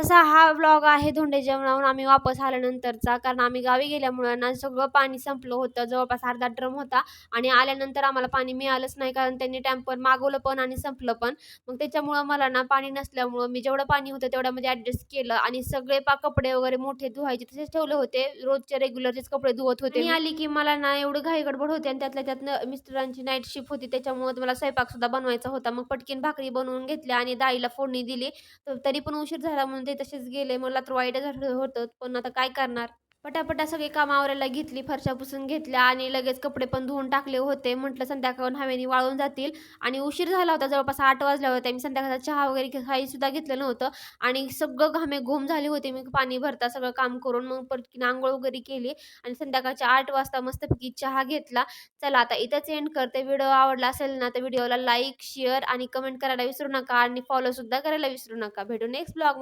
असा हा व्लॉग आहे धोंडे जेवणावरून आम्ही वापस आल्यानंतरचा. कारण आम्ही गावी गेल्यामुळं ना सगळं पाणी संपलं होतं. जवळपास अर्धा ड्रम होता आणि आल्यानंतर आम्हाला पाणी मिळालंच नाही कारण त्यांनी टँकर मागवलं पण आणि संपलं पण. मग त्याच्यामुळं मला ना पाणी नसल्यामुळं मी जेवढं पाणी होतं तेवढ्यामध्ये ॲडजस्ट केलं आणि सगळे कपडे वगैरे मोठे धुवायचे तसेच ठेवले होते. रोजचे रेग्युलरचेच कपडे धुवत होते मी. आली की मला ना एवढं घाई गडबड होती आणि त्यातल्या त्यात मिस्टरांची नाईट शिफ्ट होती त्याच्यामुळं मला स्वयंपाकसुद्धा बनवायचा होता. मग पटकीन भाकरी बनवून घेतल्या आणि डाळीला फोडणी दिली. तरी पण उशीर झाला म्हणून ते तसेच गेले. मला तर वाईटच झालं होतं, पण आता काय करणार? पटापटा सगळी कामं आवरायला घेतली, फरशा पुसून घेतल्या आणि लगेच कपडे पण धुवून टाकले होते. म्हटलं संध्याकाळून हवेने वाळून जातील आणि उशीर झाला होता. जवळपास 8 वाजल्या होत्या. मी संध्याकाळचा चहा वगैरे काहीसुद्धा घेतलं नव्हतं आणि सगळं घामेघूम झाली होती मी पाणी भरता सगळं काम करून. मग पटकन अंघोळ वगैरे केली आणि संध्याकाळच्या 8 वाजता मस्तपैकी चहा घेतला. चला आता इथेच एंड करते. व्हिडिओ आवडला असेल ना, तर व्हिडिओला लाईक, शेअर आणि कमेंट करायला विसरू नका आणि फॉलोसुद्धा करायला विसरू नका. भेटू नेक्स्ट ब्लॉग